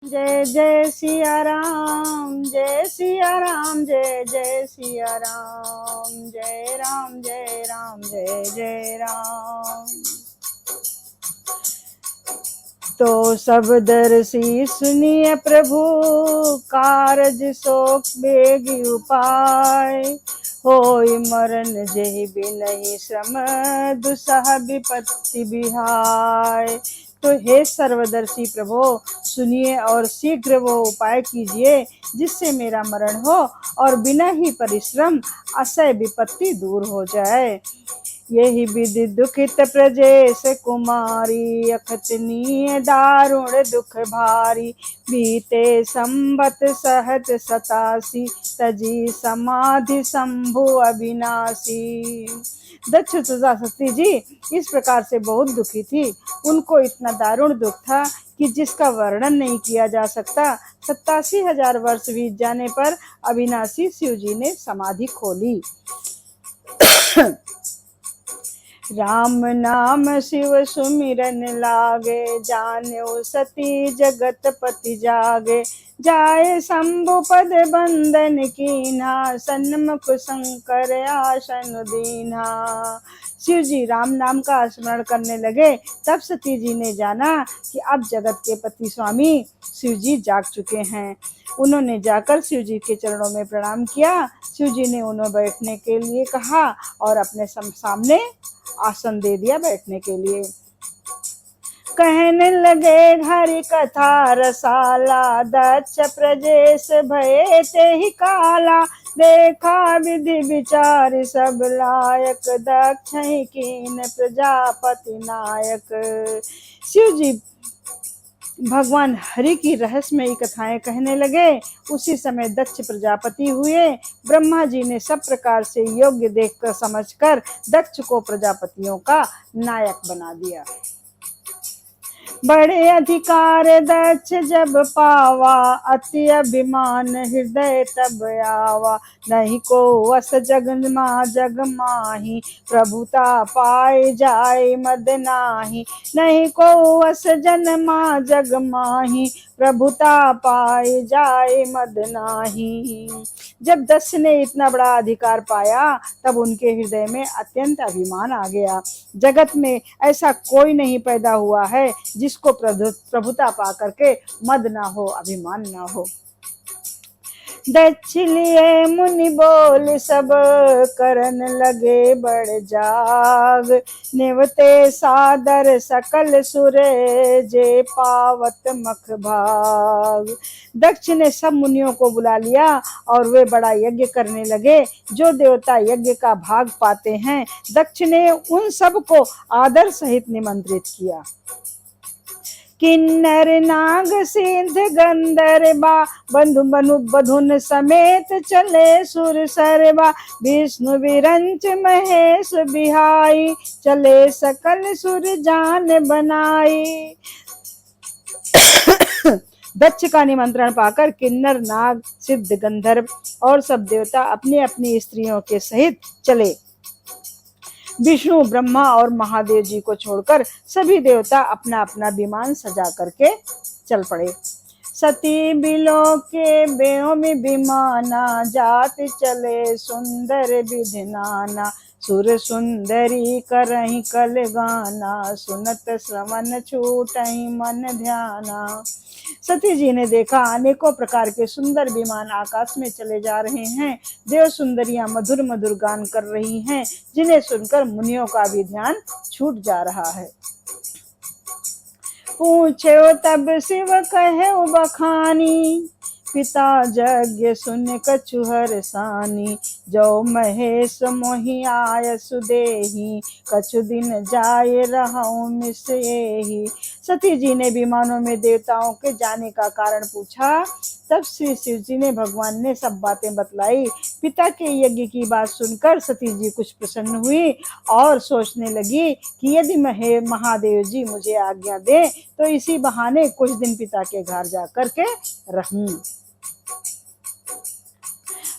जय जय सिया राम, जय सिया राम, जय जय सिया राम, जय राम जय राम, जय जय राम। तो सब दर्शी सुनिए प्रभु, कारज शोक बेग उपाय, होय मरण जय बिनहि श्रम, दुसह विपत्ति बिहाय। तो हे सर्वदर्शी प्रभु, सुनिए और शीघ्र वो उपाय कीजिए जिससे मेरा मरण हो और बिना ही परिश्रम असह्य विपत्ति दूर हो जाए। यही विधि दुखित प्रजेश कुमारी, अखतनीय दारुण दुख भारी, बीते संबत सहत 87, तजी समाधि शंभु अविनाशी। दक्ष तुजा सती जी इस प्रकार से बहुत दुखी थी। उनको इतना दारुण दुख था कि जिसका वर्णन नहीं किया जा सकता। 87,000 वर्ष बीत जाने पर अविनाशी शिव जी ने समाधि खोली। राम नाम शिव सुमिरन लागे, जान्यो सती जगत पति जागे, जाए शंभु पद बंदन कीन्हा, सन्मुख शंकर आसन दीन्हा। शिव जी राम नाम का स्मरण करने लगे। तब सती जी ने जाना कि अब जगत के पति स्वामी शिव जी जाग चुके हैं। उन्होंने जाकर शिव जी के चरणों में प्रणाम किया। शिव जी ने उन्हें बैठने के लिए कहा और अपने सामने आसन दे दिया बैठने के लिए। कहने लगे हरि कथा रसाला, दक्ष प्रजेश भये ते ही काला, देखा विधि विचार सब लायक, दक्ष ही कीन प्रजापति नायक। शिव जी भगवान हरि की रहस्यमयी कथाएं कहने लगे। उसी समय दक्ष प्रजापति हुए। ब्रह्मा जी ने सब प्रकार से योग्य देखकर समझकर दक्ष को प्रजापतियों का नायक बना दिया। बड़े अधिकार दक्ष जब पावा, अति अभिमान हृदय तब आवा, नहीं को वस जग माही, प्रभुता पाए जाए मद नाही, नहीं को वस जन्मा जग माही, प्रभुता पाए जाए मद नाही। जब दक्ष ने इतना बड़ा अधिकार पाया तब उनके हृदय में अत्यंत अभिमान आ गया। जगत में ऐसा कोई नहीं पैदा हुआ है जिसको प्रभुता पा करके मद ना हो, अभिमान ना हो। दक्ष लिए मुनि बोल सब, करन लगे बड़ जाग, निवते सादर सकल सुरे, जे पावत मख भाग। दक्ष ने सब मुनियों को बुला लिया और वे बड़ा यज्ञ करने लगे। जो देवता यज्ञ का भाग पाते हैं, दक्ष ने उन सब को आदर सहित निमंत्रित किया। किन्नर नाग सिद्ध गंधर्वा, बंधु बनु बधुन समेत चले सुर सरवा, विष्णु विरंच महेश बिहाई, चले सकल सुर जान बनाई। दक्ष का निमंत्रण पाकर किन्नर नाग सिद्ध गंधर्व और सब देवता अपनी अपनी स्त्रियों के सहित चले। विष्णु ब्रह्मा और महादेव जी को छोड़कर सभी देवता अपना अपना विमान सजा करके चल पड़े। सती बिलो के बेओ में विमाना, जात चले सुंदर विधि नाना, सुर सुंदरी करहि कल गाना, सुनत श्रवण छूटहि मन ध्याना। सती जी ने देखा अनेकों प्रकार के सुंदर विमान आकाश में चले जा रहे हैं। देव सुंदरियां मधुर मधुर गान कर रही हैं, जिन्हें सुनकर मुनियों का भी ध्यान छूट जा रहा है। पूछे तब शिव कहे बखानी, पिता यज्ञ सुन कछुहर सानी, जो महेश मोहि आय सुदेही, कछु दिन जाए रहूं मिसेही। सती जी ने विमानों में देवताओं के जाने का कारण पूछा। तब श्री शिव जी ने भगवान ने सब बातें बतलाई। पिता के यज्ञ की बात सुनकर सती जी कुछ प्रसन्न हुई और सोचने लगी कि यदि महादेव जी मुझे आज्ञा दे तो इसी बहाने कुछ दिन पिता के घर जा करके रहूं।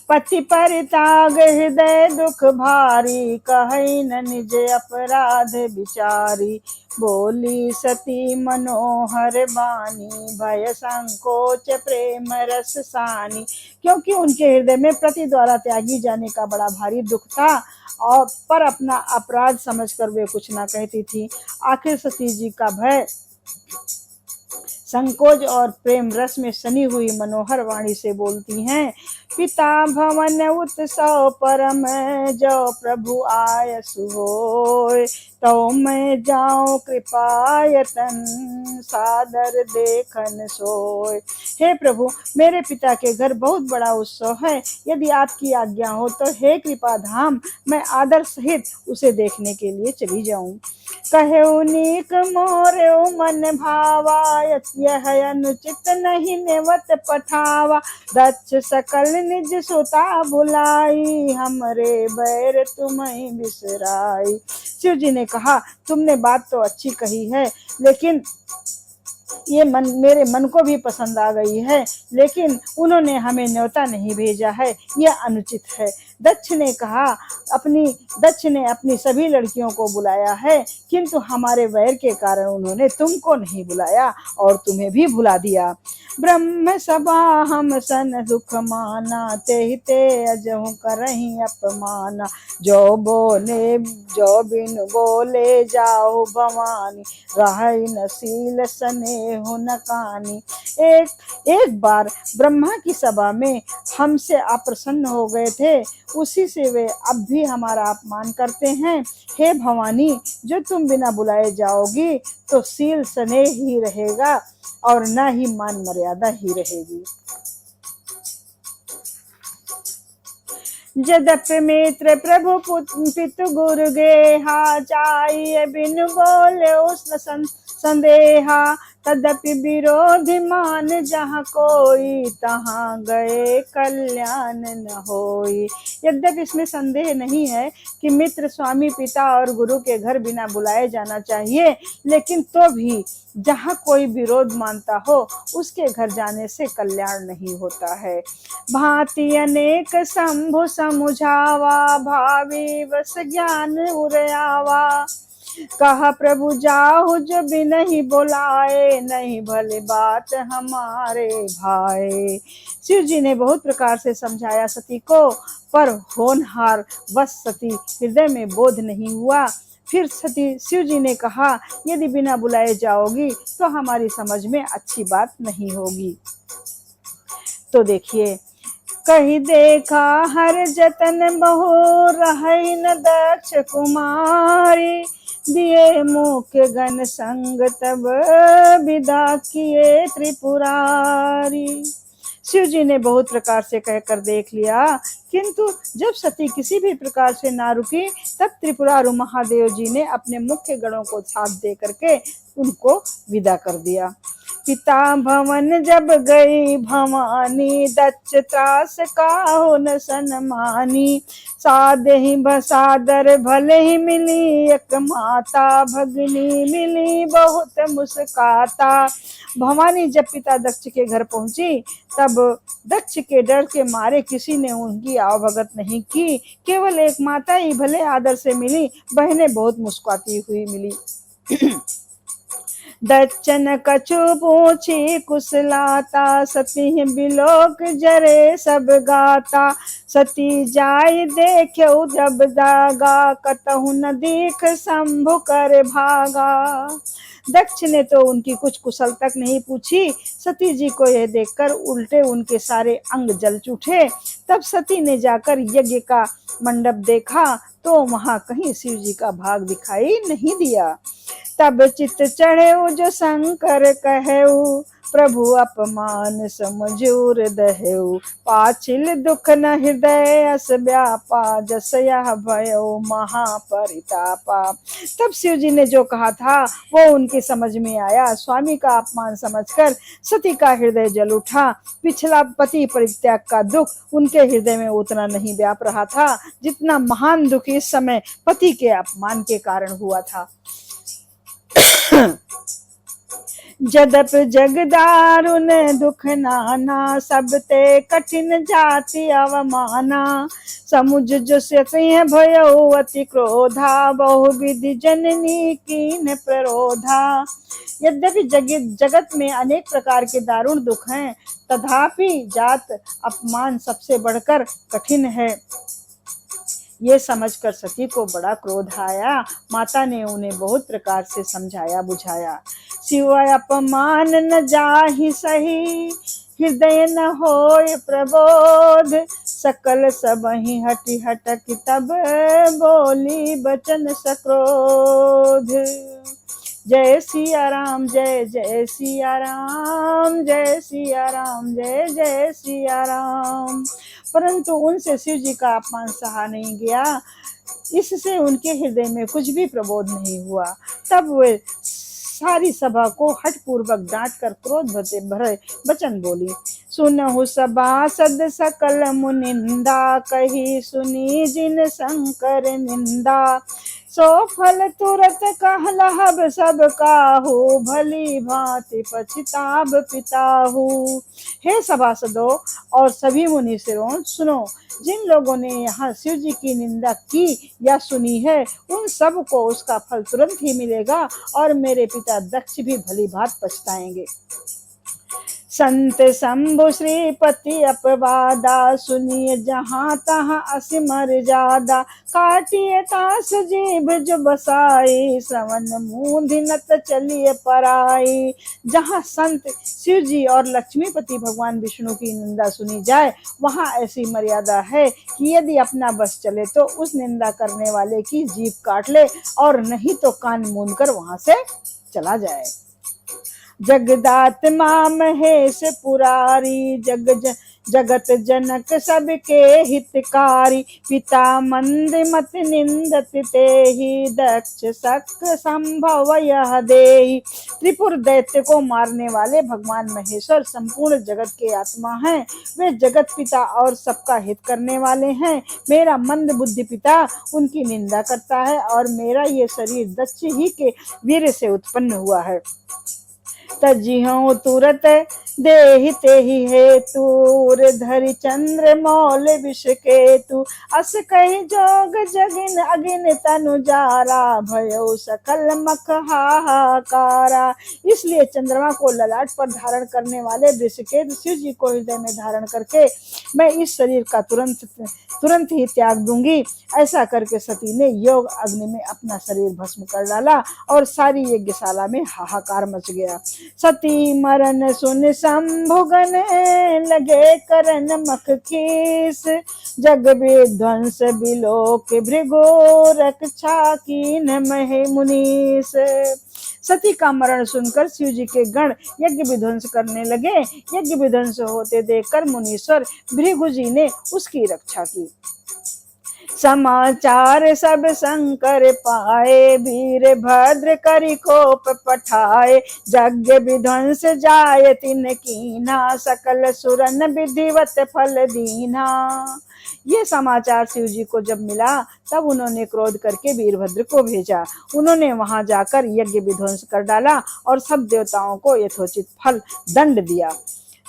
पति परिताग हृदय दुख भारी, कहै न निज अपराध विचारी, बोली सती मनोहर बानी, भय संकोच प्रेम रस सानी। क्योंकि उनके हृदय में पति द्वारा त्यागी जाने का बड़ा भारी दुख था, और पर अपना अपराध समझकर वे कुछ ना कहती थी। आखिर सती जी का भय, संकोच और प्रेम रस में सनी हुई मनोहर वाणी से बोलती हैं, पिता भवन उत्सव परम, जो प्रभु आय सुहोय, तो मैं जाऊं कृपायतन, सादर देखन सोय। हे प्रभु, मेरे पिता के घर बहुत बड़ा उत्सव है, यदि आपकी आज्ञा हो तो हे कृपा धाम, मैं आदर सहित उसे देखने के लिए चली जाऊं। कहेउ नीक मोरे मन भावा, यह अनुचित नहीं नेवत पठावा, दक्ष सकल निज सुता बुलाई, हमरे बैर तुम्हें बिसराई। शिव जी ने कहा, तुमने बात तो अच्छी कही है, लेकिन ये मेरे मन को भी पसंद आ गई है, लेकिन उन्होंने हमें न्योता नहीं भेजा है, यह अनुचित है। दक्ष ने अपनी सभी लड़कियों को बुलाया है, किंतु हमारे वैर के कारण उन्होंने तुमको नहीं बुलाया और तुम्हें भी भुला दिया। ब्रह्म सभा हम सन दुख माना, ते अजहु करही अपमाना, जो बिन बोले जाओ भवानी, रहई नसील स्नेह न कानी। एक बार ब्रह्मा की सभा में हमसे अप्रसन्न हो गए थे, उसी से वे अब भी हमारा अपमान करते हैं। हे भवानी, जो तुम बिना बुलाए जाओगी तो सील स्नेह ही रहेगा और न ही मान मर्यादा ही रहेगी। जदप मित्र प्रभु पितु गुरु गेहा, चाहिए बिनु बोले उष्ण संदेहा, तदपि विरोधी मान जहाँ कोई, तहाँ गए कल्याण न होई। यद्यपि इसमें संदेह नहीं है कि मित्र, स्वामी, पिता और गुरु के घर बिना बुलाए जाना चाहिए, लेकिन तो भी जहाँ कोई विरोध मानता हो उसके घर जाने से कल्याण नहीं होता है। भांति अनेक शंभु समुझावा, भावी बस ज्ञान उरयावा, कहा प्रभु जाहु जो भी नहीं बुलाए, नहीं भले बात हमारे भाई। शिव जी ने बहुत प्रकार से समझाया सती को, पर होनहार बस सती हृदय में बोध नहीं हुआ। फिर शिव जी ने कहा, यदि बिना बुलाए जाओगी तो हमारी समझ में अच्छी बात नहीं होगी। तो देखिए, कही देखा हर जतन बहु, रही न दक्ष कुमारी, दिए मुख्य गण संग तब, विदा किए त्रिपुरारी। शिव जी ने बहुत प्रकार से कहकर देख लिया, किंतु जब सती किसी भी प्रकार से ना रुकी, तब त्रिपुरारु महादेव जी ने अपने मुख्य गणों को साथ दे करके उनको विदा कर दिया। पिता भवन जब गई भवानी, दक्ष त्रास काहु न सन्मानी, सादे ही बसादर भले ही मिली, एक माता भगनी मिली बहुत मुस्काता। भवानी जब पिता दक्ष के घर पहुंची, तब दक्ष के डर के मारे किसी ने उनकी आवभगत नहीं की, केवल एक माता ही भले आदर से मिली, बहनें बहुत मुस्कुराती हुई मिली। दच्चन कछु पूछी कुशलाता, सती बिलोक जरे सब गाता, सती जाय देख्यो जब दागा, कतहु न दीख शंभु कर भागा। दक्ष ने तो उनकी कुछ कुशल तक नहीं पूछी, सती जी को यह देखकर उल्टे उनके सारे अंग जल उठे। तब सती ने जाकर यज्ञ का मंडप देखा तो वहां कहीं शिव जी का भाग दिखाई नहीं दिया। तब चित्त चढ़े जो शंकर कहेऊ, प्रभु अपमान समझूर दहेऊ, पाछिल दुख न हृदय अस व्यापा, जस यह भयो महापरितापा। तब शिव जी ने जो कहा था वो उनकी समझ में आया। स्वामी का अपमान समझकर सती का हृदय जल उठा। पिछला पति परित्याग का दुख उनके हृदय में उतना नहीं व्याप रहा था जितना महान दुख इस समय पति के अपमान के कारण हुआ था। जदप जग दारुन दुख नाना, सब ते कठिन जाति अवमाना। समुझ जो सिंह भयो अति क्रोधा, बहुविधि जननी कीन प्ररोधा। यद्यपि जगत में अनेक प्रकार के दारुण दुख हैं, तथापि जात अपमान सबसे बढ़कर कठिन है। ये समझकर सती को बड़ा क्रोध आया। माता ने उन्हें बहुत प्रकार से समझाया बुझाया। सिवाय अपमान न जाहि सही, हृदय न होय प्रबोध। सकल सबहि हटि हटक तब, बोली बचन सक्रोध। जय सिया राम, जय जय सिया राम, जय सिया राम, जय जय सिया राम। परंतु उनसे शिव जी का अपमान सहा नहीं गया, इससे उनके हृदय में कुछ भी प्रबोध नहीं हुआ। तब वे सारी सभा को हठ पूर्वक डांट कर क्रोध भरे वचन बोली। सुनहु सभासद सकल मुनिंदा, कही सुनी जिन शंकर निंदा। सो फल तुरत कहलहब सब काहू, भली भांति पछताब पिताहू। हे सभासदों और सभी मुनीश्वरों, सुनो, जिन लोगों ने यहाँ शिव जी की निंदा की या सुनी है, उन सब को उसका फल तुरंत ही मिलेगा और मेरे पिता दक्ष भी भली भांति पछताएंगे। संत शंभु श्रीपति अपवादा, सुनिए जहाँ तहाँ असि मर्यादा। काटिए तास जीभ जो बसाई, श्रवण मूंधि नत चलिए पराई। जहाँ संत शिव जी और लक्ष्मीपति भगवान विष्णु की निंदा सुनी जाए, वहाँ ऐसी मर्यादा है कि यदि अपना बस चले तो उस निंदा करने वाले की जीभ काट ले, और नहीं तो कान मूंद कर वहां से चला जाए। जगदात्मा महेश पुरारी, जगत जनक सबके हितकारी। पिता मंद मत निंदत तेहि, दक्ष सक संभव यह देहि। त्रिपुर दैत्य को मारने वाले भगवान महेश्वर संपूर्ण जगत के आत्मा हैं। वे जगत पिता और सबका हित करने वाले हैं। मेरा मंद बुद्धि पिता उनकी निंदा करता है, और मेरा ये शरीर दक्ष ही के वीर से उत्पन्न हुआ है। तजिहु तुरत देहि तेहि हेतु, धरि चंद्र मौल विष केतु। अस कहि जोग जगिन अगिन तनु जारा, भयो सकल मख हाहाकारा। इसलिए चंद्रमा को ललाट पर धारण करने वाले वृषकेतु शिव जी को हृदय में धारण करके मैं इस शरीर का तुरंत ही त्याग दूंगी। ऐसा करके सती ने योग अग्नि में अपना शरीर भस्म कर डाला और सारी यज्ञशाला में हाहाकार मच गया। सती मरण सुन शंभुगन, लगे करन मख खीस। जग विध्वंस बिलोक भृगु, रक्षा कीन महे मुनीस। सती का मरण सुनकर शिव जी के गण यज्ञ विध्वंस करने लगे। यज्ञ विध्वंस होते देखकर मुनीश्वर भृगु जी ने उसकी रक्षा की। समाचार सब शंकर पाए, वीर भद्र करि कोप पठाए। यज्ञ विध्वंस जाय तिन कीना, सकल सुरन विधिवत फल दीना। ये समाचार शिव जी को जब मिला, तब उन्होंने क्रोध करके वीरभद्र को भेजा। उन्होंने वहां जाकर यज्ञ विध्वंस कर डाला और सब देवताओं को यथोचित फल दंड दिया।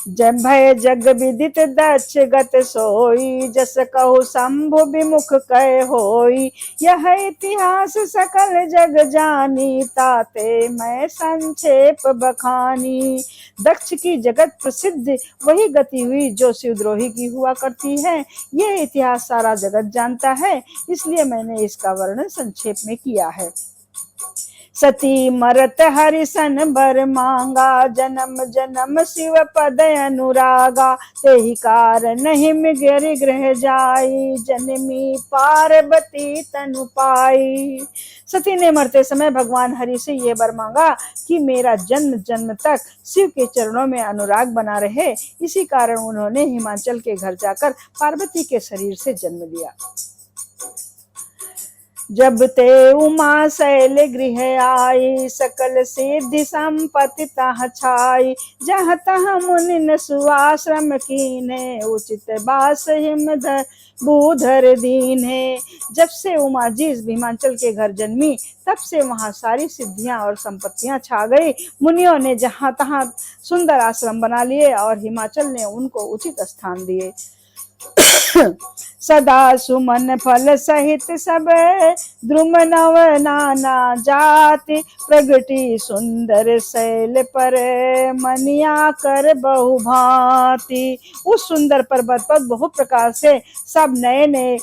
जब भय जग विदित दक्ष गत सोई, जस कहु शंभु विमुख कह होई। यह इतिहास सकल जग जानी, ताते मैं संक्षेप बखानी। दक्ष की जगत प्रसिद्ध वही गति हुई जो शिवद्रोही की हुआ करती है। यह इतिहास सारा जगत जानता है, इसलिए मैंने इसका वर्णन संक्षेप में किया है। सती मरत हरिसन बर मांगा, जन्म जन्म शिव पद अनुरागा। तेहि कारण हिम गिर ग्रह जाई, जनमी पार्वती तनु पाई। सती ने मरते समय भगवान हरि से ये वर मांगा कि मेरा जन्म जन्म तक शिव के चरणों में अनुराग बना रहे। इसी कारण उन्होंने हिमाचल के घर जाकर पार्वती के शरीर से जन्म लिया। जब ते उमा शैल गृह आई, सकल सिद्धि संपत्ति तह छाई। जहाँ तहाँ मुनि न सुआश्रम कीन्हे, उचित बास हिम भूधर दीन्हे। जब से उमा जी इस भीमांचल के घर जन्मी, तब से वहाँ सारी सिद्धियां और संपत्तियां छा गई। मुनियों ने जहाँ तहाँ सुंदर आश्रम बना लिए और हिमाचल ने उनको उचित स्थान दिए। सदा सुमन फल सहित सब, द्रुम नव नाना जाति। प्रगति सुंदर शैल पर, मनिया कर बहु भांति। उस सुंदर पर्वत पर बहु प्रकार से सब नए नए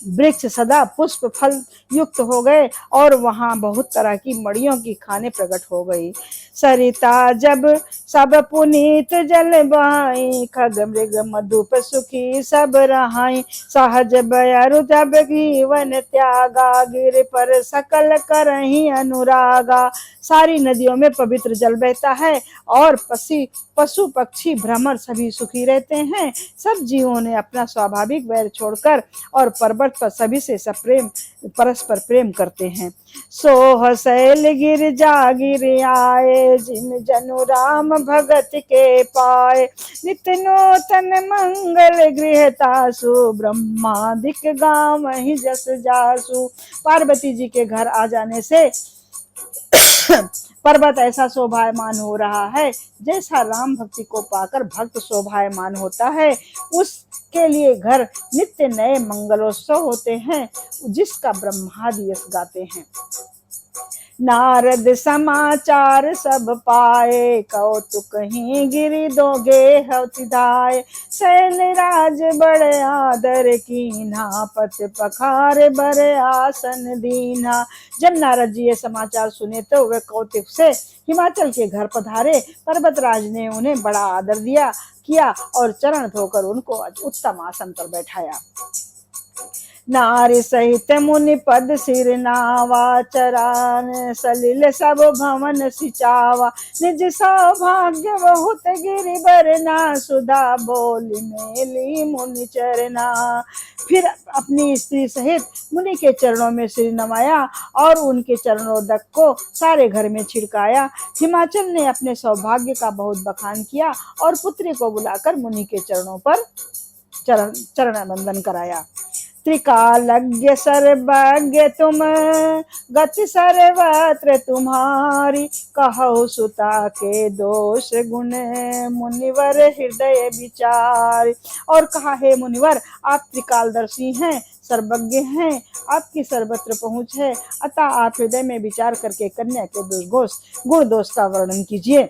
वृक्ष सदा पुष्प फल युक्त हो गए और वहां बहुत तरह की मड़ियों की खाने प्रकट हो गई। सरिता जब सब पुनीत जल बहाई, खग मृग मधुप सुखी सब रहाई। सहज बयरु जब जीवन त्यागा, गिर पर सकल करही अनुरागा। सारी नदियों में पवित्र जल बहता है और पशु पक्षी भ्रमर सभी सुखी रहते हैं। सब जीवों ने अपना स्वाभाविक वैर छोड़कर और पर्वत पर सभी से सब परस्पर प्रेम करते हैं। सोह शैल गिर जागिर आए, जिन जनु राम भगत के पाए। नित्य नूतन मंगल गृह तासु, ब्रह्मादिक गाँव ही जस जासु। पार्वती जी के घर आ जाने से पर्वत ऐसा शोभायमान हो रहा है, जैसा राम भक्ति को पाकर भक्त शोभायमान होता है। उसके लिए घर नित्य नए मंगलोत्सव होते हैं, जिसका ब्रह्मादि यश गाते हैं। नारद समाचार सब पाए, कौतुक ही गिरि दोगे हवतिधाय। शैल राज बड़े आदर कीन्हा, पत पखार बड़े आसन दीन्हा। जब नारद जी ये समाचार सुने तो वे कौतुक से हिमाचल के घर पधारे। पर्वतराज ने उन्हें बड़ा आदर किया और चरण धोकर उनको उत्तम आसन पर बैठाया। नारी सहित मुनि पद सिर नावा, चरान सलिल सब भवन सिचावा। निज सौभाग्य बहुत गिरिबर ना, सुधा बोली मेली मुनि चरना। फिर अपनी स्त्री सहित मुनि के चरणों में सिर नवाया और उनके चरणोदक को सारे घर में छिड़काया। हिमाचल ने अपने सौभाग्य का बहुत बखान किया और पुत्री को बुलाकर मुनि के चरणों पर चरण बंदन कराया। त्रिकालज्ञ सर्वज्ञ तुम, गति सर्वत्र तुम्हारी। कहो सुता के दोष गुण, मुनिवर हृदय विचार। और कहा, हे मुनिवर, आप त्रिकालदर्शी हैं, सर्वज्ञ हैं, आपकी सर्वत्र पहुंच है, अतः आप हृदय में विचार करके कन्या के गुण दोष का वर्णन कीजिए।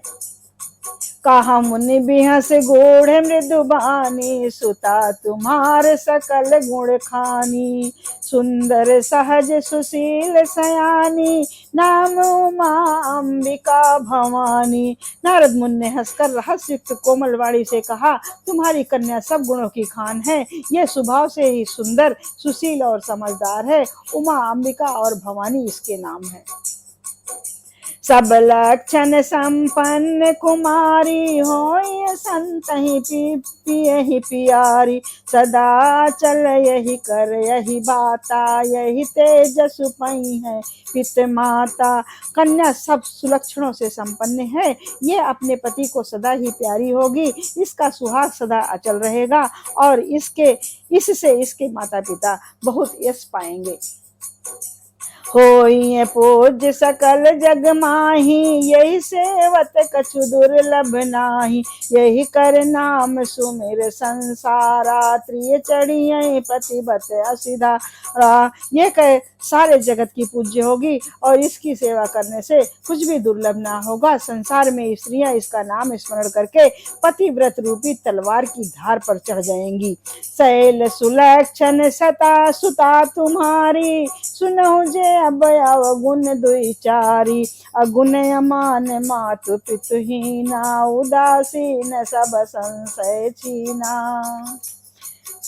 कहा मुनि बिहस गूढ़ मृदुबानी, सुता तुम्हार सकल गुण खानी। सुंदर सहज सुशील सयानी, नाम उमा अंबिका भवानी। नारद मुनि ने हंसकर रहस्युक्त कोमल वाणी से कहा, तुम्हारी कन्या सब गुणों की खान है। यह स्वभाव से ही सुंदर, सुशील और समझदार है। उमा, अंबिका और भवानी इसके नाम है। सब लक्षण संपन्न कुमारी, होय संत ही प्यारी। सदा चल यही कर यही बाता, यही तेजस पई है पित माता। कन्या सब सुलक्षणों से संपन्न है, ये अपने पति को सदा ही प्यारी होगी, इसका सुहाग सदा अचल रहेगा और इससे इसके माता पिता बहुत यश पाएंगे। होई पूज्य सकल जग माही, यही सेवत कछु दुर्लभ नाही। यही कर नाम सुमिर संसारा, त्रिय चढ़िये पतिबत असिधारा। ये कह सारे जगत की पूज्य होगी और इसकी सेवा करने से कुछ भी दुर्लभ ना होगा। संसार में स्त्रियां इसका नाम स्मरण करके पतिव्रत रूपी तलवार की धार पर चढ़ जाएंगी। शैल सुलक्षण सता सुता तुम्हारी, सुनहु जे अब अवगुण दुई चारी। अगुण अमान मातु पितुहीना, उदासीन सब संशय छीना।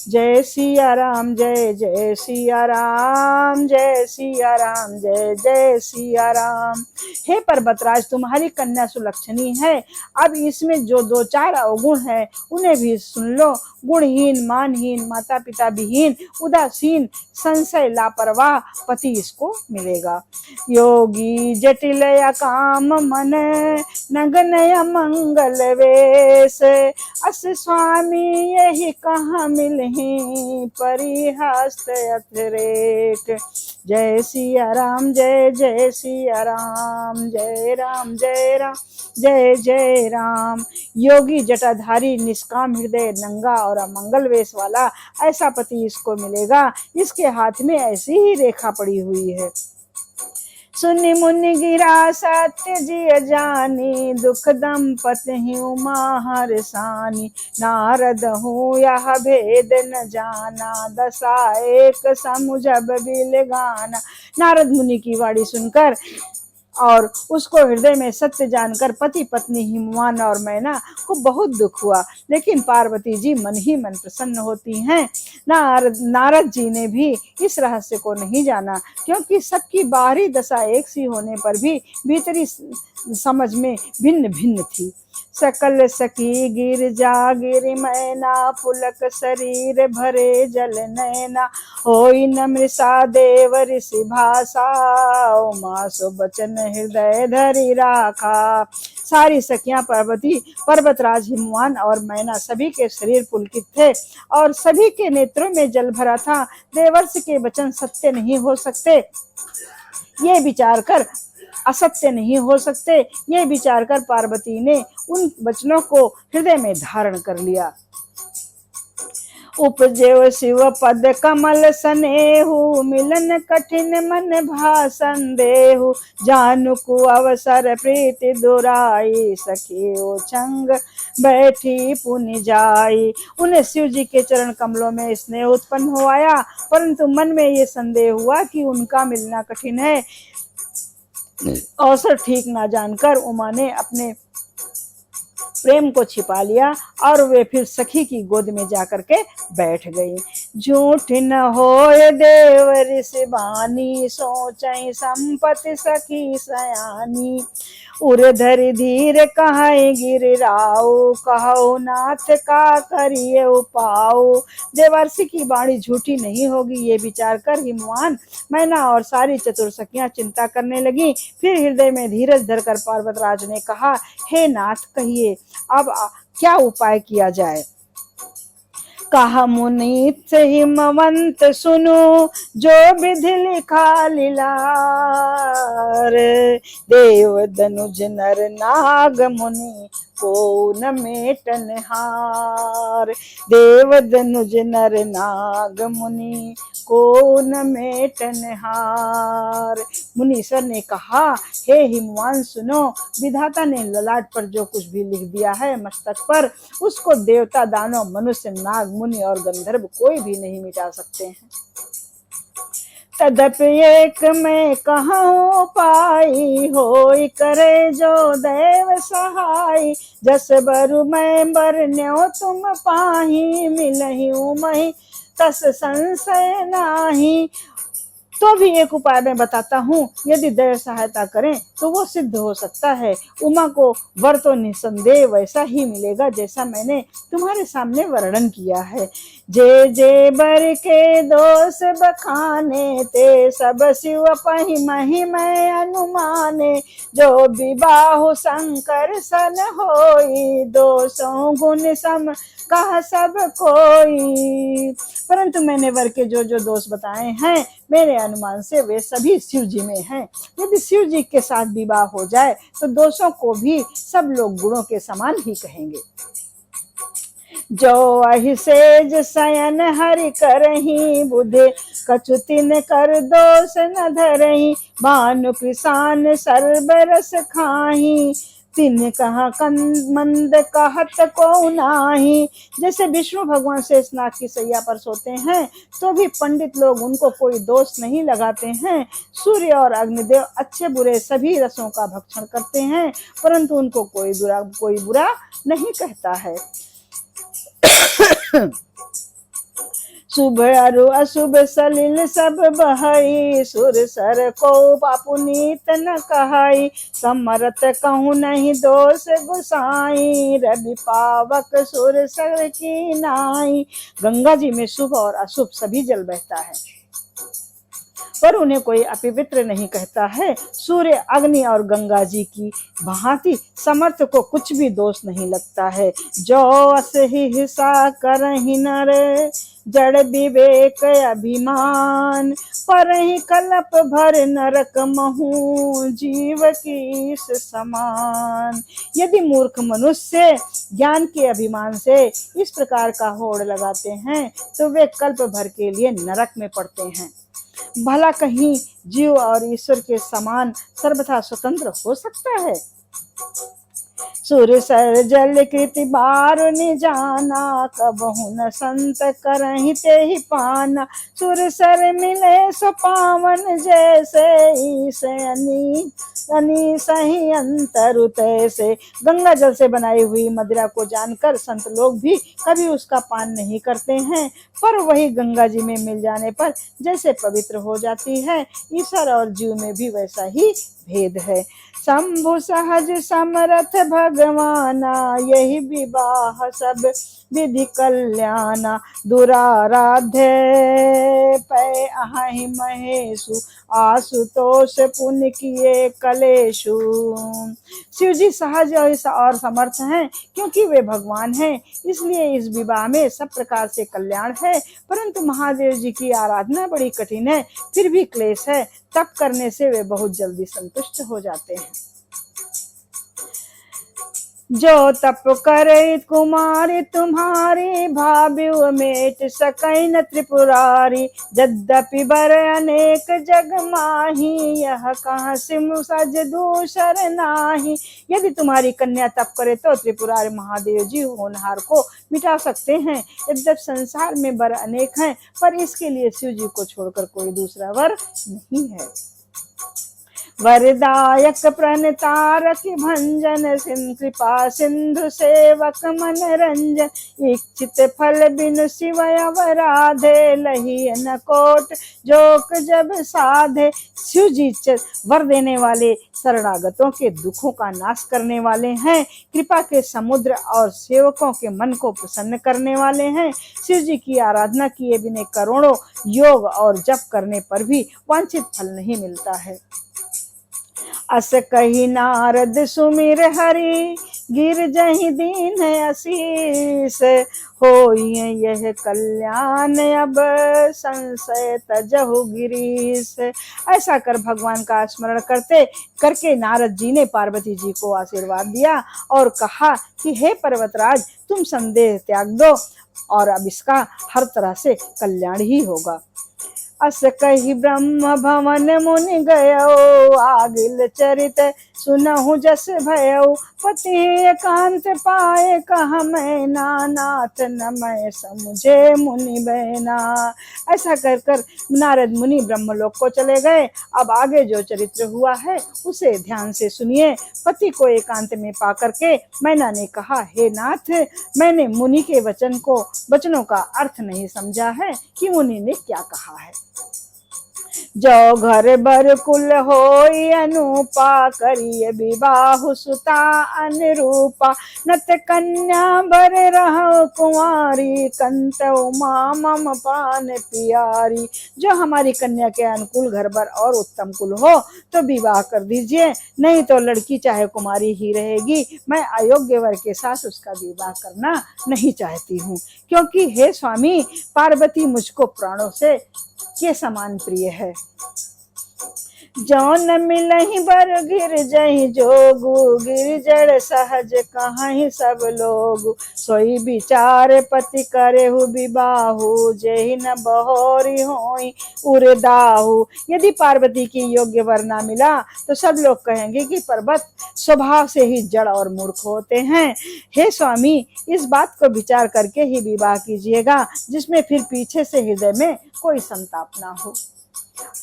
जय सिया राम, जय जय सिया राम, जय सिया राम, जय जय सिया राम। हे पर्वतराज, तुम्हारी कन्या सुलक्षणी है। अब इसमें जो दो चार अवगुण है उन्हें भी सुन लो। गुणहीन, मानहीन, माता पिता विहीन, उदासीन, संशय, लापरवाह पति इसको मिलेगा। योगी जटिल काम मन, नगन मंगल वेश, अस स्वामी यही कहाँ मिलहि, परिहस्त अतिरेक। जय सिया राम, जय जय सिया राम, जय राम जय राम, जय जय राम। योगी जटाधारी, निष्काम हृदय, नंगा और अमंगल वेश वाला ऐसा पति इसको मिलेगा। इसके हाथ में ऐसी ही रेखा पड़ी हुई है। सुनि मुनि गिरा सत्य जिय जानी, दुख दंपति उमा हरसानी। नारद हूँ यह भेद न जाना, दशा एक समुझब बिल गाना। नारद मुनि की वाणी सुनकर और उसको हृदय में सत्य जानकर पति पत्नी हिमवान और मैना को बहुत दुख हुआ, लेकिन पार्वती जी मन ही मन प्रसन्न होती हैं। नारद जी ने भी इस रहस्य को नहीं जाना, क्योंकि सबकी बाहरी दशा एक सी होने पर भी भीतरी समझ में भिन्न भिन्न थी। सकल सखी गिरजा गिरि मैना, पुलक शरीर भरे जल नैना। होई न मृषा देव ऋषि भाषा, उमा सो बचन हृदय धरि राखा। सारी सखियां पार्वती, पर्वतराज, हिमवान और मैना सभी के शरीर पुलकित थे और सभी के नेत्रों में जल भरा था। देवर्षि के वचन सत्य नहीं हो सकते, ये विचार कर असत्य नहीं हो सकते, ये विचार कर पार्वती ने उन वचनों को हृदय में धारण कर लिया। उपजेव शिव पद कमल सनेहु, मिलन कठिन मन भाषण देहु। जानुकु अवसर प्रीति दुराई, सखी ओ छंग बैठी पुनि जाई। उन्हें शिव जी के चरण कमलों में स्नेह उत्पन्न हो आया, परंतु मन में ये संदेह हुआ कि उनका मिलना कठिन है। अवसर ठीक ना जानकर उमा ने अपने प्रेम को छिपा लिया और वे फिर सखी की गोद में जाकर के बैठ गई। झूठ न होए देव ऋषि बानी, सोचई संपत्ति सखी सयानी। उर्धरि धीर कहाई गिरिराऊ, कहो नाथ का करिए उपाऊ। देवर्षि की वाणी झूठी नहीं होगी, ये विचार कर हिमवान, मैना और सारी चतुर सखियां चिंता करने लगी। फिर हृदय में धीरज धरकर पर्वतराज ने कहा, हे नाथ कहिए अब क्या उपाय किया जाए। कहा मुनीत हिमवंत सुनो, जो विधि लिखा लीलार। देव धनुज नर नाग मुनि, को न मेटन हार। देव धनुज नर नाग मुनि, को न मेटन हार। मुनीश्वर ने कहा, हे हिमवान सुनो, विधाता ने ललाट पर जो कुछ भी लिख दिया है मस्तक पर, उसको देवता, दानव, मनुष्य, नाग, मुनि और गंधर्व कोई भी नहीं मिटा सकते हैं। तदप एक मैं कहूँ पाई, होई करे जो देव सहाय। जस बरु मैं बरन्यो तुम पाही, मिलहि उमहि तस संशय नाही। तो भी एक उपाय मैं बताता हूँ, यदि देव सहायता करें तो वो सिद्ध हो सकता है। उमा को वर तो निसंदेह वैसा ही मिलेगा जैसा मैंने तुम्हारे सामने वर्णन किया है। जे जे बर के दोष बखाने, ते सब शिव पहि महिमय अनुमाने। जो विबाहु शंकर सन होई, दोषों गुण सम कहा सब कोई। परंतु मैंने वर के जो जो दोष बताए हैं, मेरे अनुमान से वे सभी शिव जी में हैं। यदि शिव जी के साथ विवाह हो जाए तो दोषों को भी सब लोग गुणों के समान ही कहेंगे। जो अहिसेज शयन हरि करही, बुधे कछुतिन कर दोष न धरही। भानु कृषान सर्व रस खाही, तिन कहा मंद कहत को नाही। जैसे विष्णु भगवान शेषनाग की सैया पर सोते हैं तो भी पंडित लोग उनको कोई दोष नहीं लगाते हैं। सूर्य और अग्निदेव अच्छे बुरे सभी रसों का भक्षण करते हैं, परंतु उनको कोई बुरा नहीं कहता है। शुभ अरु अशुभ सलिल सब बहई, सुर सर को पापुनीत न कहई, समरत कहूँ नहीं दोष गुसाई, रवि पावक सुर सर की नाई। गंगा जी में शुभ और अशुभ सभी जल बहता है, पर उन्हें कोई अपवित्र नहीं कहता है। सूर्य, अग्नि और गंगा जी की भांति समर्थ को कुछ भी दोष नहीं लगता है। जो अस ही हिस्सा करहि नर, जड़ विवेक अभिमान, पर ही कलप भर नरक महू, जीव की इस समान। यदि मूर्ख मनुष्य ज्ञान के अभिमान से इस प्रकार का होड़ लगाते हैं तो वे कल्प भर के लिए नरक में पड़ते हैं। भला कहीं जीव और ईश्वर के समान सर्वथा स्वतंत्र हो सकता है? सुर सर जल कृति बारुनि जाना, कबहु न संत करहि तेहि पाना, सुर सर मिले सो पावन जैसे, ईस अनी सही अंतर तैसे। गंगा जल से बनाई हुई मदिरा को जानकर संत लोग भी कभी उसका पान नहीं करते हैं, पर वही गंगा जी में मिल जाने पर जैसे पवित्र हो जाती है, ईश्वर और जीव में भी वैसा ही भेद है। शंभु सहज समरथ भगवाना, यही विवाह सब विधि कल्याणा, दुराराध्य पै अहि महेशु, आशुतोष पुण्य किए कलेशु। शिव जी सहज और समर्थ हैं, क्योंकि वे भगवान हैं, इसलिए इस विवाह में सब प्रकार से कल्याण है। परंतु महादेव जी की आराधना बड़ी कठिन है, फिर भी क्लेश है। तप करने से वे बहुत जल्दी संतुष्ट हो जाते हैं। जो तप करे कुमारी तुम्हारी, भाव्यु मेट सकई न त्रिपुरारी, यद्यपि बर अनेक जग माही, यह कहाँ सिमु सज दूसर नाही। यदि तुम्हारी कन्या तप करे तो त्रिपुरारी महादेव जी होनहार को मिटा सकते हैं। यद्यपि संसार में वर अनेक हैं, पर इसके लिए शिव जी को छोड़कर कोई दूसरा वर नहीं है। वरदायक प्रणतारक भंजन, कृपा सिंधु सेवक मनरंजन, इच्छित फल बिनु शिव अवराधे, लही न कोट जोक जब साधे। शिव जी वर देने वाले, शरणागतों के दुखों का नाश करने वाले हैं, कृपा के समुद्र और सेवकों के मन को प्रसन्न करने वाले हैं। शिव जी की आराधना किए बिना करोड़ों योग और जप करने पर भी वांछित फल नहीं मिलता है। अस कही नारद सुमिर हरि, गिर जहि दीन आशीष, होई यह कल्याण अब संशय तजहु गिरीश। ऐसा कर भगवान का स्मरण करके नारद जी ने पार्वती जी को आशीर्वाद दिया और कहा कि हे पर्वतराज, तुम संदेह त्याग दो और अब इसका हर तरह से कल्याण ही होगा। अस कही ब्रह्म भवन मुनि गयो, आगिल चरित सुनहु जस भयो, पति एकांत पाए कहा मैं, नाथ न मैं समझे मुनि बहना। ऐसा कर कर नारद मुनि ब्रह्मलोक को चले गए। अब आगे जो चरित्र हुआ है उसे ध्यान से सुनिए। पति को एकांत में पा करके मैना ने कहा, हे नाथ, मैंने मुनि के वचनों का अर्थ नहीं समझा है कि मुनि ने क्या कहा है। जो घर बर कुल होई अनुपा, करिय विवाह सुता अनुरूपा, नत कन्या बर रहो कुंवारी, कंत उमा मम पान प्यारी। जो हमारी कन्या के अनुकूल घर बर और उत्तम कुल हो तो विवाह कर दीजिए, नहीं तो लड़की चाहे कुमारी ही रहेगी। मैं अयोग्य वर के साथ उसका विवाह करना नहीं चाहती हूँ, क्योंकि हे स्वामी, पार्वती मुझको प्राणों से के समान प्रिय है। जौन मिलहि बर गिर जहि जोगु, गिर जड़ सहज कहाहि सब लोग, सोई विचार पति करेहु विबाहु, जेहि न बहोरी होई उरदाहु। यदि पार्वती की योग्य वर ना मिला तो सब लोग कहेंगे कि पर्वत स्वभाव से ही जड़ और मूर्ख होते हैं। हे स्वामी, इस बात को विचार करके ही विवाह कीजिएगा, जिसमें फिर पीछे से हृदय में कोई संताप ना हो।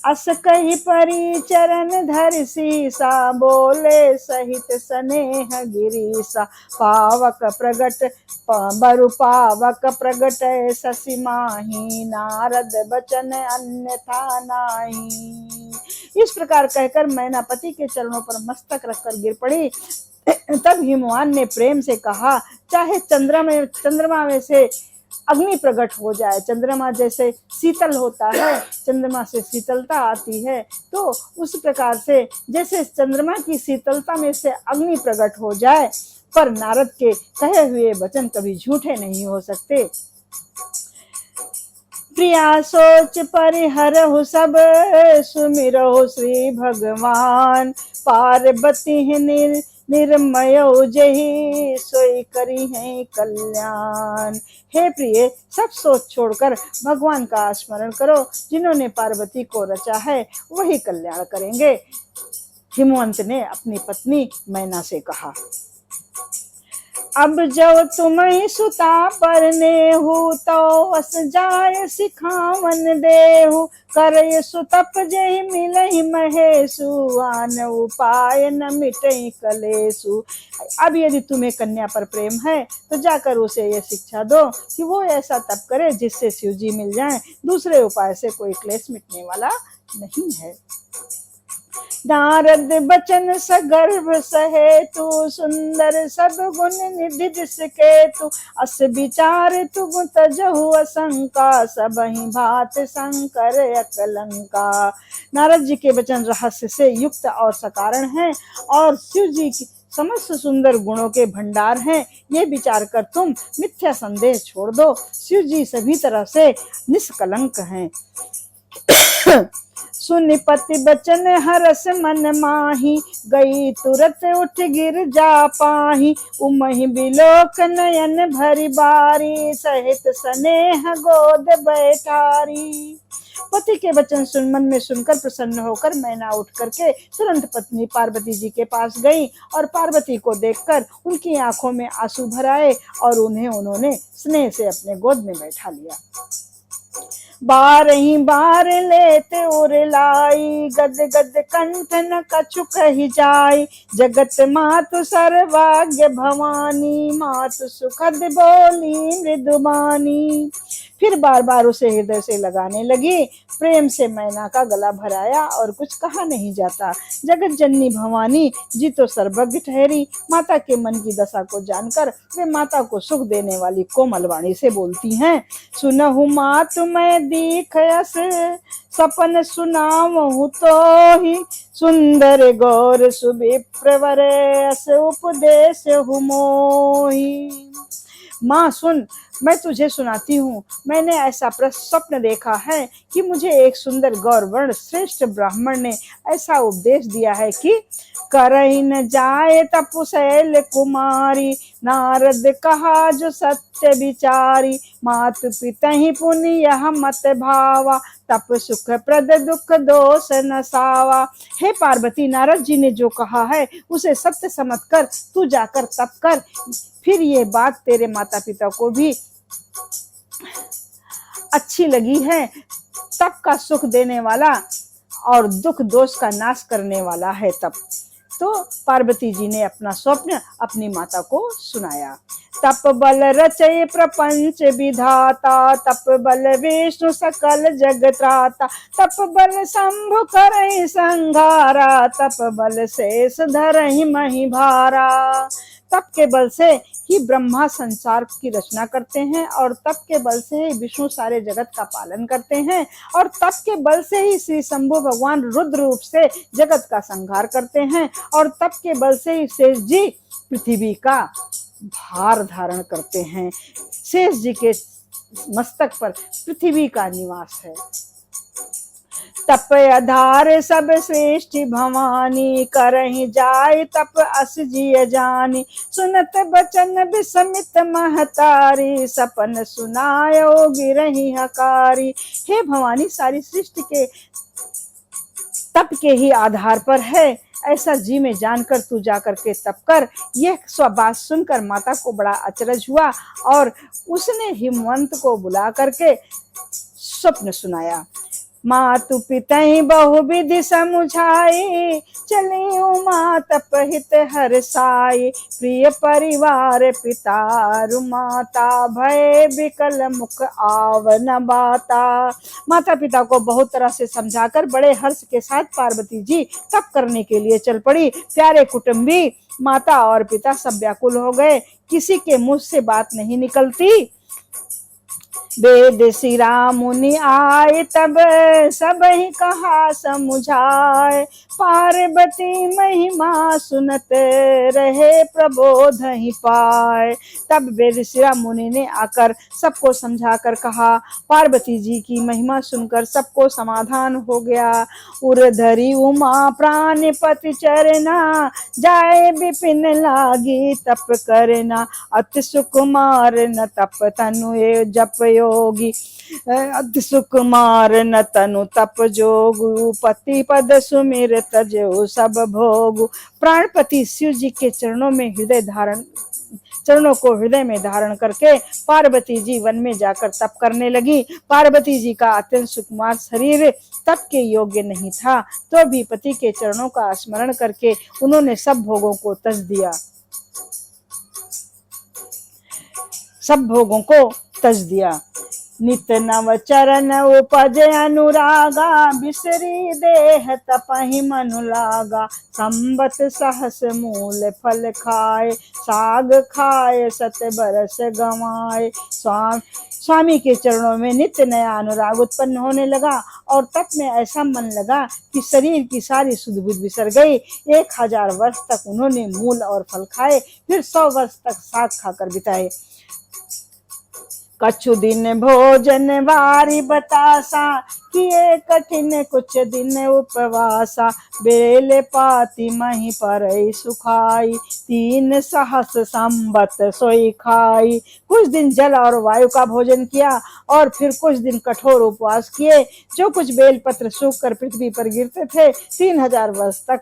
अस कही परी चरण धर सीसा, बोले सहित स्नेह गिरीसा। पावक प्रगट बरु पावक प्रगट शशि माही, नारद बचन अन्यथा नाही। इस प्रकार कहकर मैनापति के चरणों पर मस्तक रखकर गिर पड़ी। तब हिमवान ने प्रेम से कहा, चाहे चंद्रमा में से अग्नि प्रकट हो जाए, चंद्रमा जैसे शीतल होता है, चंद्रमा से शीतलता आती है, तो उस प्रकार से जैसे चंद्रमा की शीतलता में से अग्नि प्रकट हो जाए, पर नारद के कहे हुए वचन कभी झूठे नहीं हो सकते। प्रिया सोच परिहरहु सब, सुमिरहु श्री भगवान। पार्वती निर्मय जही, सोई करी है कल्याण। हे प्रिय, सब सोच छोड़कर भगवान का स्मरण करो। जिन्होंने पार्वती को रचा है वही कल्याण करेंगे। हिमवंत ने अपनी पत्नी मैना से कहा, अब जब तुम ही सुता परनेहु, तो अस जाय सिखावन देहु। करय सुतप जहि मिलहि महेशु, आन उपाय न मिटई कलेशु। अब यदि तुम्हें कन्या पर प्रेम है तो जाकर उसे ये शिक्षा दो कि वो ऐसा तप करे जिससे शिव जी मिल जाएं। दूसरे उपाय से कोई क्लेश मिटने वाला नहीं है। नारद बचन सगर्भ सहेतु, सुंदर सब गुण निधि जिसकेतु। अस विचार तुम तजहु असंका, सबहि भात शंकर अकलंका। नारद जी के वचन रहस्य से युक्त और सकारण हैं और शिव जी की समस्त सुंदर गुणों के भंडार हैं। ये विचार कर तुम मिथ्या संदेह छोड़ दो। शिव जी सभी तरह से निष्कलंक हैं। सुनि पति बचन हरस मन माही, गई तुरत उठ गिर जा पाही। उमहि बिलोक नयन भरी बारी, सहित स्नेह गोद बैठारी। पति के वचन मन में सुनकर प्रसन्न होकर मैना उठ करके तुरंत पत्नी पार्वती जी के पास गई और पार्वती को देखकर उनकी आंखों में आंसू भर आए और उन्होंने स्नेह से अपने गोद में बैठा लिया। बार ही बार लेते उर लाई, गद गद कंठ न कछु कही जाई। जगत मातु सर्वाग्य भवानी, मातु सुखद बोली मृदुबानी। फिर बार बार उसे हृदय से लगाने लगी। प्रेम से मैना का गला भराया और कुछ कहा नहीं जाता। जगत जननी भवानी जी तो सर्वज्ञ ठहरी। माता के मन की दशा को जानकर वे माता को सुख देने वाली कोमल वाणी से बोलती हैं। सुनहु मातु मैं दीखयस, सपन सुनावहु तो ही। सुंदर गौर सुविप्रवर, अस उपदेश हु मोही। माँ सुन, मैं तुझे सुनाती हूँ। मैंने ऐसा स्वप्न देखा है कि मुझे एक सुंदर गौरवर्ण श्रेष्ठ ब्राह्मण ने ऐसा उपदेश दिया है कि करहि न जाए तपुशैल कुमारी। नारद कहा जो सत्य विचारी, मातु पितहि पुनि यह मत भावा। तप सुख प्रद दुख दोष न सावा। हे पार्वती, नारद जी ने जो कहा है उसे सत्य समझ कर तू जाकर तप कर। फिर ये बात तेरे माता पिता को भी अच्छी लगी है। तप का सुख देने वाला और दुख दोष का नाश करने वाला है तप। तो पार्वती जी ने अपना स्वप्न अपनी माता को सुनाया। तप बल रचय प्रपंच विधाता, तप बल विष्णु सकल जग त्राता। तप बल शंभु करहि संघारा, तप बल शेष धरहि मही भारा। तप के बल से ही ब्रह्मा संसार की रचना करते हैं और तप के बल से ही विष्णु सारे जगत का पालन करते हैं और तप के बल से ही श्री शंभु भगवान रुद्र रूप से जगत का संहार करते हैं और तप के बल से ही शेष जी पृथ्वी का भार धारण करते हैं। शेष जी के मस्तक पर पृथ्वी का निवास है। तप आधार सब श्रेष्ठ भवानी, करहि जाय तप अस जिय जानी। सुनत बचन विस्मित महतारी, सपन सुनायो गिरहि हकारी। हे भवानी, सारी सृष्टि के तप के ही आधार पर है ऐसा जी में जानकर तू जाकर के तप कर। यह बात सुनकर माता को बड़ा अचरज हुआ और उसने हिमवंत को बुला करके स्वप्न सुनाया। मातु पितहि बहुविधि समुझाई, चली उमा तपहित हर साई। प्रिय परिवार पितारु माता, भय विकल मुख आव न बाता। माता पिता को बहुत तरह से समझाकर बड़े हर्ष के साथ पार्वती जी तप करने के लिए चल पड़ी। प्यारे कुटुंबी, माता और पिता सब व्याकुल हो गए, किसी के मुंह से बात नहीं निकलती। वेद शिरा मुनि आए, तब सब ही कहा समुझाए। पार्वती महिमा सुनत रहे, प्रबोध ही पाए। तब वेद शिरा मुनि ने आकर सबको समझा कर कहा। पार्वती जी की महिमा सुनकर सबको समाधान हो गया। उर्धरी उमा प्राण पति चरना, जाए विपिन लागी तप करना। अति सुकुमार न तप तनु जप योगी, अति सुकुमार न तनु तप जोगु। पति पद सुमिर तजो सब भोगु। प्राणपति शिव जी के चरणों को हृदय में धारण करके पार्वती जी वन में जाकर तप करने लगी। पार्वती जी का अत्यंत सुकुमार शरीर तप के योग्य नहीं था, तो भी पति के चरणों का स्मरण करके उन्होंने सब भोगों को तज दिया, सब भोगों को तज दिया। नित नव चरण उपज अनुरागा, बिसरी देह तपहि मनु लागा। संबत सहस मूल फल खाए, साग खाए सत बरस गवाए। स्वामी के चरणों में नित्य नया अनुराग उत्पन्न होने लगा और तप में ऐसा मन लगा कि शरीर की सारी सुध बुध बिसर गई। 1000 वर्ष तक उन्होंने मूल और फल खाए, फिर 100 वर्ष तक साग खाकर बिताए। कछु दिन भोजन वारी बतासा, किए कठिन कुछ दिन उपवासा। बेल पाती मही परई सुखाई, 3 सहस संबत सोई खाई। कुछ दिन जल और वायु का भोजन किया और फिर कुछ दिन कठोर उपवास किए। जो कुछ बेल पत्र सूख कर पृथ्वी पर गिरते थे, 3000 वर्ष तक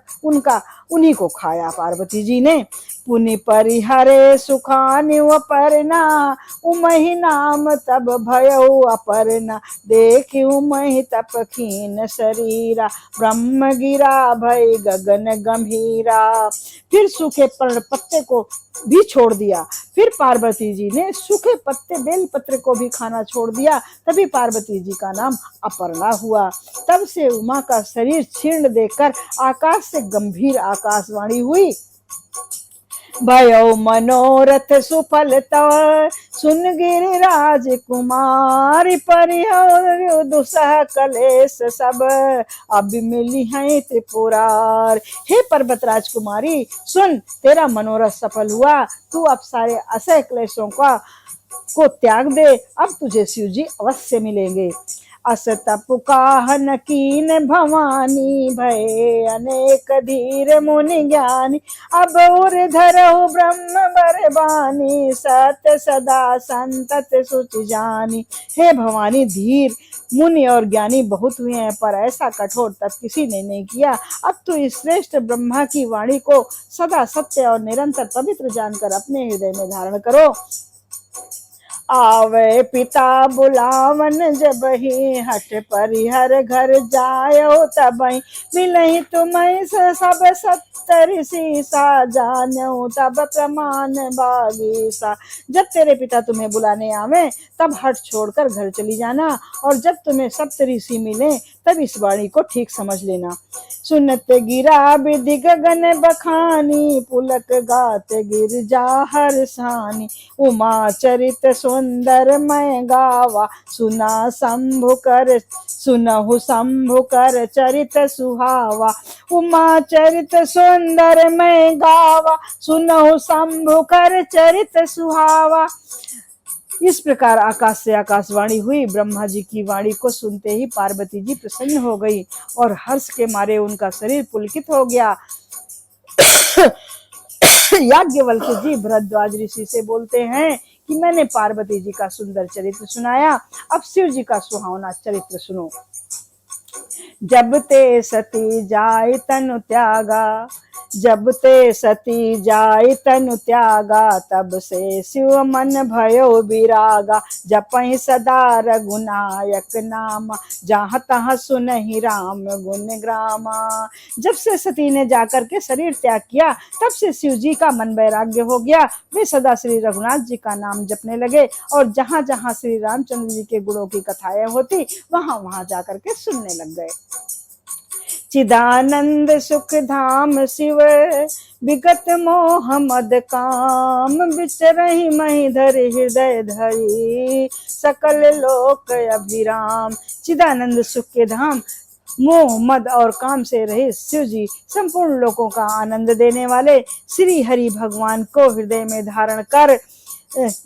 उन्हीं को खाया पार्वती जी ने। पुनि परिहरे सुखानि अपरना, उमहि नाम तब भयउ अपर्णा। देखि उमहि तप खीन शरीरा, ब्रह्म गिरा भय गगन गंभीरा। फिर सूखे पत्ते को भी छोड़ दिया। फिर पार्वती जी ने सूखे पत्ते बेल पत्र को भी खाना छोड़ दिया। तभी पार्वती जी का नाम अपर्णा हुआ। तब से उमा का शरीर क्षीण देखकर आकाश से गंभीर आकाशवाणी हुई। भयो मनोरथ सुफल तव, सुन गिरिराज कुमारी। परिहर दुसह कलेश सब, अब मिली है त्रिपुरार। हे पर्वत राजकुमारी, सुन, तेरा मनोरथ सफल हुआ। तू अब सारे असह क्लेशों को त्याग दे। अब तुझे शिव जी अवश्य मिलेंगे। अस तप काहन कीन भवानी, भय अनेक धीर मुनि ज्ञानी। अब उर्धरहु ब्रह्म बरबानी, सत्य सदा संतत सुचि जानी। हे भवानी, धीर मुनि और ज्ञानी बहुत हुए हैं, पर ऐसा कठोर तप किसी ने नहीं किया। अब तो इस श्रेष्ठ ब्रह्मा की वाणी को सदा सत्य और निरंतर पवित्र जानकर अपने हृदय में धारण करो। आवे पिता बुलावन, जब ही हट परिहर घर जायो। तबहि मिलहि तुम्हें सब 70 शीसा, जानो तब प्रमाण बागीसा। जब तेरे पिता तुम्हें बुलाने आवे, तब हट छोड़कर घर चली जाना, और जब तुम्हें 70 ऋषि मिले, तब इस वाणी को ठीक समझ लेना। सुनत गिरा विधि गगन बखानी, पुलक गात गिरजा हर्षानी। उमा चरित सुंदर मैं गावा, सुनहु शंभु कर चरित सुहावा। उमा चरित सुंदर मैं गावा, सुनहु शंभु कर चरित सुहावा। इस प्रकार आकाश से आकाशवाणी हुई। ब्रह्मा जी की वाणी को सुनते ही पार्वती जी प्रसन्न हो गई और हर्ष के मारे उनका शरीर पुलकित हो गया। याज्ञवल्क्य जी भरद्वाज ऋषि से बोलते हैं कि मैंने पार्वती जी का सुंदर चरित्र सुनाया, अब शिव जी का सुहावना चरित्र सुनो। जब ते सती जाय तनु त्यागा, जब ते सती जाय तनु त्यागा, तब से शिव मन भयो विरागा। जपहि सदा रघुनायक नामा, जहाँ तहाँ सुनहि राम गुण ग्रामा। जब से सती ने जाकर के शरीर त्याग किया, तब से शिव जी का मन वैराग्य हो गया। वे सदा श्री रघुनाथ जी का नाम जपने लगे और जहाँ जहाँ श्री रामचंद्र जी के गुणों की कथाएं होती, वहां वहां जाकर के सुनने लग गए। चिदानंद सुख धाम शिव, विगत मोह मद काम। विचरहि महिधर हृदय धरी, सकल लोक अभिराम। चिदानंद सुख के धाम, मोह मद और काम से रहित शिव जी संपूर्ण लोकों का आनंद देने वाले श्री हरि भगवान को हृदय में धारण कर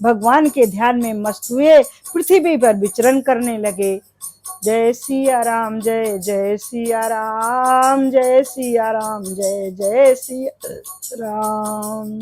भगवान के ध्यान में मस्त हुए पृथ्वी पर विचरण करने लगे। जय सिया राम, जय जय सिया राम, जय सिया राम, जय जय सिया राम।